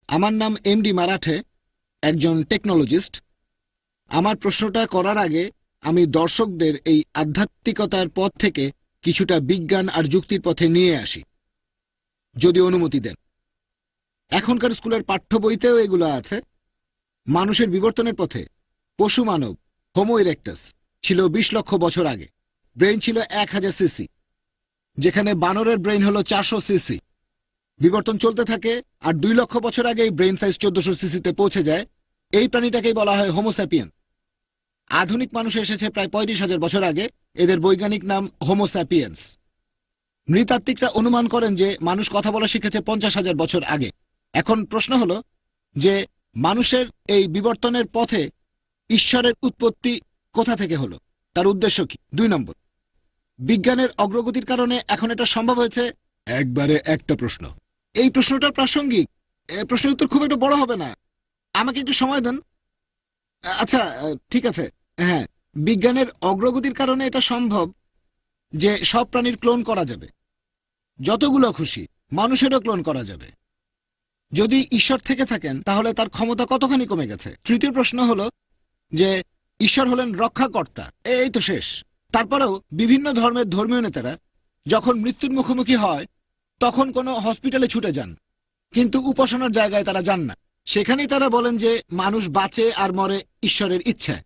আমার নাম এমডি মারাঠে, একজন টেকনোলজিস্ট। আমার প্রশ্নটা করার আগে আমি দর্শকদের এই আধ্যাত্মিকতার পথ থেকে কিছুটা বিজ্ঞান আর যুক্তির পথে নিয়ে আসি, যদি অনুমতি দেন। এখনকার স্কুলের পাঠ্য বইতেও এগুলো আছে। মানুষের বিবর্তনের পথে পশু মানব হোমো ইরেক্টাস ছিল ২০ লক্ষ বছর আগে। ব্রেইন ছিল ১,০০০ সিসি, যেখানে বানরের ব্রেইন হলো ৪০০ সিসি। বিবর্তন চলতে থাকে, আর ২ লক্ষ বছর আগে এই ব্রেইন সাইজ ১৪০০ সিসিতে পৌঁছে যায়। এই প্রাণীটাকেই বলা হয় হোমোস্যাপিয়েন। আধুনিক মানুষ এসেছে প্রায় ৩৫,০০০ বছর আগে। এদের বৈজ্ঞানিক নাম হোমোস্যাপিয়েন্স। নৃতাত্ত্বিকরা অনুমান করেন যে মানুষ কথা বলা শিখেছে ৫০,০০০ বছর আগে। এখন প্রশ্ন হলো যে মানুষের এই বিবর্তনের পথে ঈশ্বরের উৎপত্তি কোথা থেকে হলো, তার উদ্দেশ্য কি? ২ নম্বর, বিজ্ঞানের অগ্রগতির কারণে এখন এটা সম্ভব হয়েছে। একবারে একটা প্রশ্ন, এই প্রশ্নটা প্রাসঙ্গিক। প্রশ্নের উত্তর খুব একটা বড় হবে না, আমাকে একটু সময় দেন। আচ্ছা, ঠিক আছে। হ্যাঁ, বিজ্ঞানের অগ্রগতির কারণে এটা সম্ভব যে সব প্রাণীর ক্লোন করা যাবে, যতগুলো খুশি। মানুষেরও ক্লোন করা যাবে। যদি ঈশ্বর থেকে থাকেন তাহলে তার ক্ষমতা কতখানি কমে গেছে? তৃতীয় প্রশ্ন হলো যে ঈশ্বর হলেন রক্ষাকর্তা, এই তো শেষ। তারপরেও বিভিন্ন ধর্মের ধর্মীয় নেতারা যখন মৃত্যুর মুখোমুখি হয় তখন কোনো হসপিটালে ছুটে যান, কিন্তু উপাসনার জায়গায় তারা যান না। সেখানেই তারা বলেন যে মানুষ বাঁচে আর মরে ঈশ্বরের ইচ্ছায়।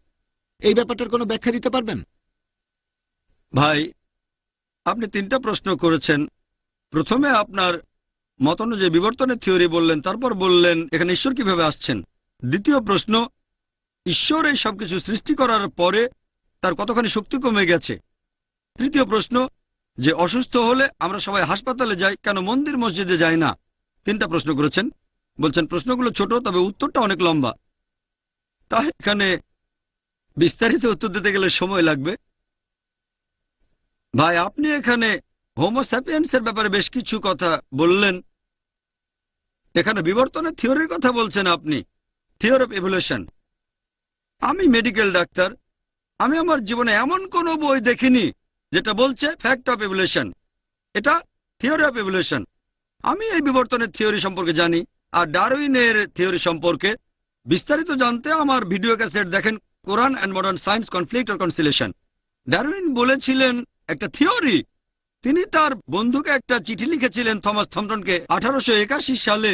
এই ব্যাপারটার কোনো ব্যাখ্যা দিতে পারবেন? ভাই, আপনি ৩টা প্রশ্ন করেছেন। প্রথমে আপনার মত অনুযায়ী বিবর্তনের থিওরি বললেন, তারপর বললেন এখানে ঈশ্বর কিভাবে আসছেন। দ্বিতীয় প্রশ্ন, ঈশ্বর এই সবকিছু সৃষ্টি করার পরে তার কতখানি শক্তি কমে গেছে। তৃতীয় প্রশ্ন, যে অসুস্থ হলে আমরা সবাই হাসপাতালে যাই, কেন মন্দির মসজিদে যাই না। ৩টা প্রশ্ন করেছেন। বলছেন প্রশ্নগুলো ছোট, তবে উত্তরটা অনেক লম্বা। তা এখানে বিস্তারিত উত্তর দিতে গেলে সময় লাগবে। ভাই, আপনি এখানে হোমো স্যাপিয়েন্সের ব্যাপারে বেশ কিছু কথা বললেন। এখানে বিবর্তনের থিওরির কথা বলছেন আপনি, থিওরি অফ ইভলিউশন। আমি মেডিকেল ডাক্তার, আমি আমার জীবনে এমন কোনো বই দেখিনি যেটা বলছে ফ্যাক্ট অফ ইভলিউশন। এটা থিওরি অফ ইভলিউশন। আমি এই বিবর্তনের থিওরি সম্পর্কে জানি, আর ডারউইনের থিওরি সম্পর্কে বিস্তারিত জানতে আমার ভিডিও ক্যাসেট দেখেন, Quran and modern science, conflict or conciliation. Darwin বলেছিলেন একটা থিওরি। তিনি তার বন্ধুকে একটা চিঠি লিখেছিলেন, থমাস থমটনকে, 1881 সালে,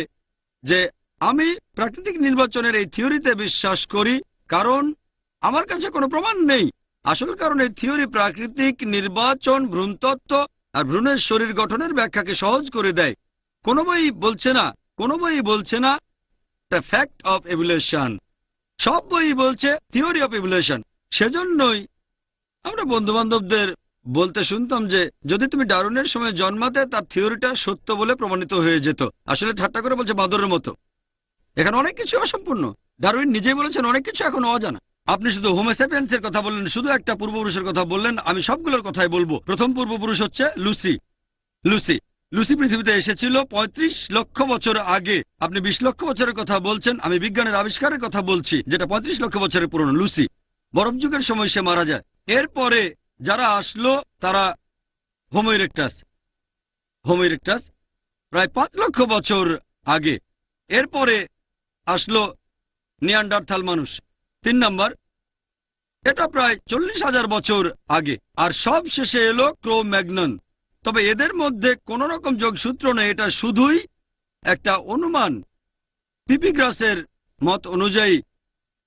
যে আমি প্রাকৃতিক নির্বাচনের এই থিওরিতে বিশ্বাস করি, কারণ আমার কাছে কোনো প্রমাণ নেই। আসল কারণ এই থিওরি প্রাকৃতিক নির্বাচন, ভ্রূণতত্ত্ব আর ভ্রূণের শরীর গঠনের ব্যাখ্যাকে সহজ করে দেয়। কোনো বই বলছে না, কোনো বই বলছে না দ্য ফ্যাক্ট অফ ইভলিউশন। সব বই বলছে থিওরি অফ ইভলিউশন। সেজন্যই আমরা বন্ধু বান্ধবদের বলতে শুনতাম যে যদি তুমি ডারউইনের সময় জন্মাতে, তার থিওরিটা সত্য বলে প্রমাণিত হয়ে যেত। আসলে ঠাট্টা করে বলছে বাঁদরের মতো। এখানে অনেক কিছু অসম্পূর্ণ। ডারউইন নিজেই বলেছেন অনেক কিছু এখনো অজানা। আপনি শুধু হোমো স্যাপিয়েন্সের কথা বললেন, শুধু একটা পূর্বপুরুষের কথা বললেন। আমি সবগুলোর কথাই বলবো। প্রথম পূর্বপুরুষ হচ্ছে লুসি। লুসি লুসি পৃথিবীতে এসেছিল ৩৫ লক্ষ বছর আগে। আপনি ২০ লক্ষ বছরের কথা বলছেন, আমি বিজ্ঞানের আবিষ্কারের কথা বলছি, যেটা ৩৫ লক্ষ বছরের পুরনো। লুসি বরফ যুগের সময় সে মারা যায়। এরপরে যারা আসলো তারা হোমো ইরেক্টাস। হোমো ইরেক্টাস প্রায় ৫ লক্ষ বছর আগে। এরপরে আসলো নিয়ান্ডারথাল মানুষ, ৩ নম্বর। এটা প্রায় ৪০,০০০ বছর আগে। আর সব শেষে এলো ক্রো ম্যাগনন। তবে এদের মধ্যে কোন রকম যোগসূত্র নেই, এটা শুধুই একটা অনুমান। পিপিগ্রাসের মত অনুযায়ী,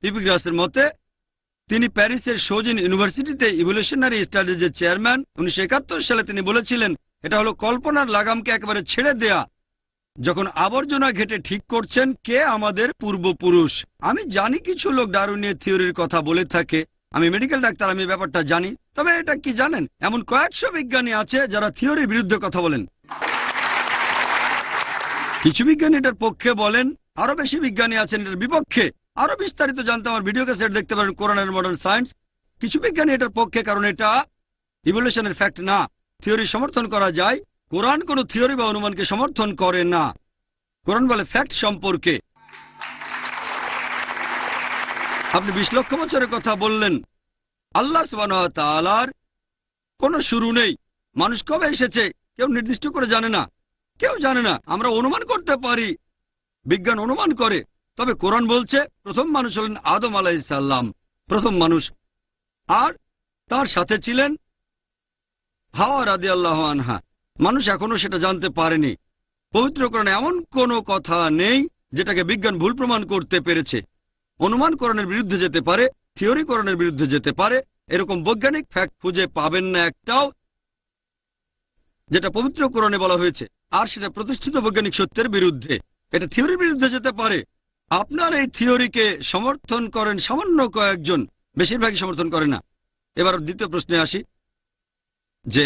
পিপিগ্রাসের মতে, তিনি প্যারিসের সোজিন ইউনিভার্সিটিতে ইভলিউশনারি স্টাডিজের চেয়ারম্যান। ১৯৭১ সালে তিনি বলেছিলেন এটা হলো কল্পনার লাগামকে একেবারে ছেড়ে দেয়া, যখন আবর্জনা ঘেটে ঠিক করছেন কে আমাদের পূর্বপুরুষ। আমি জানি কিছু লোক ডারউইনের থিওরির কথা বলে থাকে। আমি মেডিকেল ডাক্তার, আমি ব্যাপারটা জানি। তবে এটা কি জানেন, এমন কয়েকশো বিজ্ঞানী আছে যারা থিওরির বিরুদ্ধে কথা বলেন। কিছু বিজ্ঞানী এটার পক্ষে বলেন, আরো বেশি বিজ্ঞানী আছেন এটার বিপক্ষে। আরো বিস্তারিত জানতে আমার ভিডিও ক্যাসেট দেখতে পারেন, কোরআন এন্ড মডার্ন সায়েন্স। কিছু বিজ্ঞানী এটার পক্ষে, কারণ এটা ইভলিউশনের ফ্যাক্ট না। থিওরি সমর্থন করা যায়, কোরআন কোনো থিওরি বা অনুমানকে সমর্থন করে না। কোরআন বলে ফ্যাক্ট সম্পর্কে। আপনি ২০ লক্ষ বছরের কথা বললেন। আল্লাহ সুবহানাহু ওয়া তাআলার কোনো শুরু নেই। মানুষ কবে এসেছে কেউ নির্দিষ্ট করে জানে না, কেউ জানে না। আমরা অনুমান করতে পারি বিজ্ঞান অনুমান করে, তবে কোরআন বলছে প্রথম মানুষ হলেন আদম আলাইহিসসালাম, প্রথম মানুষ, আর তার সাথে ছিলেন হাওয়া রাদিয়াল্লাহু আনহা। মানুষ এখনো সেটা জানতে পারেনি। পবিত্র কোরআনে এমন কোনো কথা নেই যেটাকে বিজ্ঞান ভুল প্রমাণ করতে পেরেছে। অনুমান কোরআনের বিরুদ্ধে যেতে পারে, থিওরি কোরআনের বিরুদ্ধে যেতে পারে, এরকম বৈজ্ঞানিক ফ্যাক্ট খুঁজে পাবেন না একটাও যেটা পবিত্র কোরআনে বলা হয়েছে, আর সেটা প্রতিষ্ঠিত বৈজ্ঞানিক সত্যের বিরুদ্ধে। এটা থিওরির বিরুদ্ধে যেতে পারে। আপনার এই থিওরিকে সমর্থন করেন সামান্য কয়েকজন, বেশিরভাগই সমর্থন করে না। এবার দ্বিতীয় প্রশ্নে আসি, যে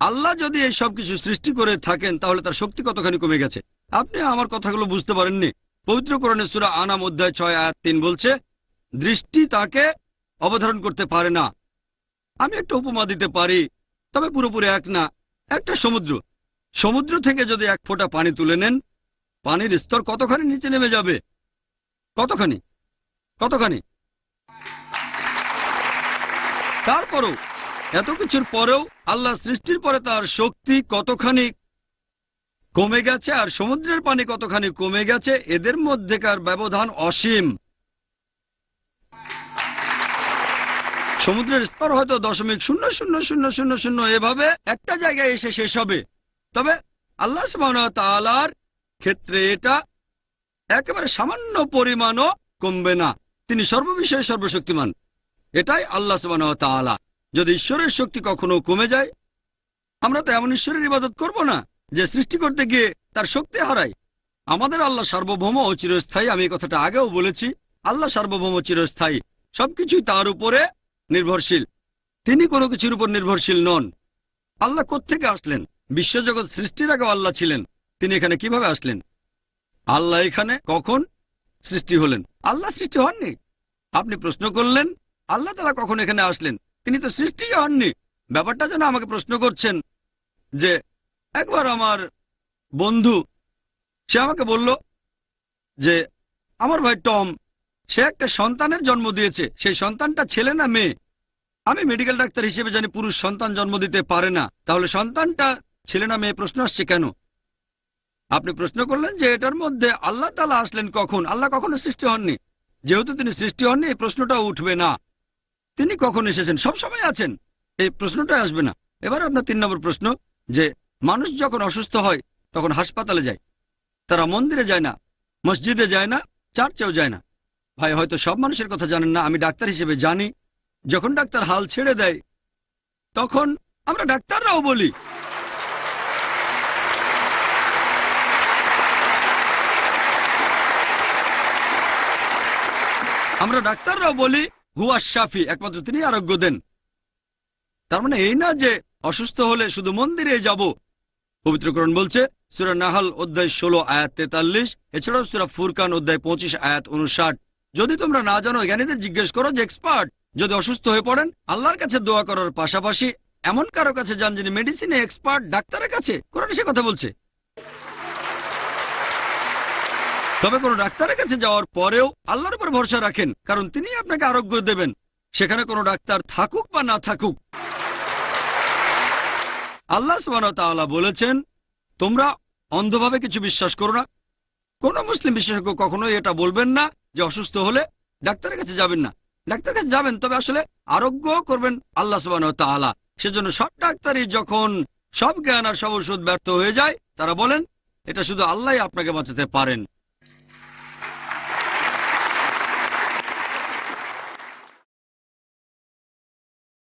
আল্লাহ যদি এই সব কিছু সৃষ্টি করে থাকেন তাহলে তার শক্তি কতখানি কমে গেছে। আপনি আমার কথাগুলো বুঝতে পারেননি। পবিত্র কোরআনে সূরা আনাম অধ্যায় 6 আয়াত 3 বলছে, দৃষ্টি তাকে অবধারণ করতে পারে না। আমি একটা উপমা দিতে পারি, তবে পুরোপুরি এক না। একটা সমুদ্র, সমুদ্র থেকে যদি এক ফোঁটা পানি তুলে নেন, পানির স্তর কতখানি নিচে নেমে যাবে? কতখানি? কতখানি? তারপরও, এত কিছুর পরেও আল্লাহ সৃষ্টির পরে তার শক্তি কতখানি কমে গেছে আর সমুদ্রের পানি কতখানি কমে গেছে, এদের মধ্যেকার ব্যবধান অসীম। সমুদ্রের স্তর হয়তো 0.000000 এভাবে একটা জায়গায় এসে শেষ হবে, তবে আল্লাহ সুবহানাহু ওয়া তাআলার ক্ষেত্রে এটা একেবারে সামান্য পরিমাণও কমবে না। তিনি সর্ববিষয়ে সর্বশক্তিমান। এটাই আল্লাহ সুবহানাহু ওয়া তাআলা। যদি ঈশ্বরের শক্তি কখনো কমে যায়, আমরা তো এমন ঈশ্বরের ইবাদত করব না যে সৃষ্টি করতে গিয়ে তার শক্তি হারায়। আমাদের আল্লাহ সার্বভৌম ও চিরস্থায়ী। আমি এই কথাটা আগেও বলেছি, আল্লাহ সার্বভৌম চিরস্থায়ী, সবকিছুই তার উপরে নির্ভরশীল। তিনি কোনো কিছুর উপর নির্ভরশীল নন। আল্লাহ কোত্থেকে আসলেন? বিশ্বজগৎ সৃষ্টির আগেও আল্লাহ ছিলেন। তিনি এখানে কিভাবে আসলেন? আল্লাহ এখানে কখন সৃষ্টি হলেন? আল্লাহ সৃষ্টি হননি। আপনি প্রশ্ন করলেন আল্লাহ তাআলা কখন এখানে আসলেন? তিনি তো সৃষ্টিই হননি। ব্যাপারটা যেন আমাকে প্রশ্ন করছেন যে একবার আমার বন্ধু, সে আমাকে বলল যে আমার ভাই টম, সে একটা সন্তানের জন্ম দিয়েছে। সেই সন্তানটা ছেলে না মেয়ে? আমি মেডিকেল ডাক্তার হিসেবে জানি পুরুষ সন্তান জন্ম দিতে পারে না। তাহলে সন্তানটা ছেলে না মেয়ে প্রশ্ন আসছে কেন? আপনি প্রশ্ন করলেন যে এটার মধ্যে আল্লাহ তাআলা আসলেন কখন? আল্লাহ কখনো সৃষ্টি হননি। যেহেতু তিনি সৃষ্টি হননি, এই প্রশ্নটা উঠবে না। তিনি কখন এসেছেন? সব সময় আছেন, এই প্রশ্নটাই আসবে না। এবার আপনার 3 নম্বর প্রশ্ন, যে মানুষ যখন অসুস্থ হয় তখন হাসপাতালে যায়, তারা মন্দিরে যায় না, মসজিদে যায় না, চার্চেও যায় না। ভাই, হয়তো সব মানুষের কথা জানেন না, আমি ডাক্তার হিসেবে জানি, যখন ডাক্তার হাল ছেড়ে দেয় তখন আমরা ডাক্তাররাও বলি হুয়া শাফি, একমাত্র তিনি আরোগ্য দেন। তার মানে এই না যে অসুস্থ হলে শুধু মন্দিরে যাব। পবিত্র কোরআন বলছে সূরা নাহল অধ্যায় 16 আয়াত 43, এছাড়াও সূরা ফুরকান অধ্যায় 25 আয়াত 59, যদি তোমরা না জানো জ্ঞানীদের জিজ্ঞেস করো যে এক্সপার্ট। যদি অসুস্থ হয়ে পড়েন আল্লাহর কাছে দোয়া করার পাশাপাশি এমন কারো কাছে যান যিনি মেডিসিনে এক্সপার্ট, ডাক্তারের কাছে। কোরআনে সে কথা বলছে। তবে কোনো ডাক্তারের কাছে যাওয়ার পরেও আল্লাহর উপর ভরসা রাখেন, কারণ তিনি আপনাকে আরোগ্য দেবেন, সেখানে কোনো ডাক্তার থাকুক বা না থাকুক। আল্লাহ সুবহানাহু ওয়া তাআলা বলেছেন, তোমরা অন্ধভাবে কিছু বিশ্বাস করো না। কোন মুসলিম বিশেষজ্ঞ কখনোই এটা বলবেন না যে অসুস্থ হলে ডাক্তারের কাছে যাবেন না। ডাক্তারের কাছে যাবেন, তবে আসলে আরোগ্য করবেন আল্লাহ সুবহানাহু ওয়া তাআলা। সেজন্য সব ডাক্তারই যখন সব জ্ঞান আর সব ওষুধ ব্যর্থ হয়ে যায়, তারা বলেন এটা শুধু আল্লাহই আপনাকে বাঁচাতে পারেন।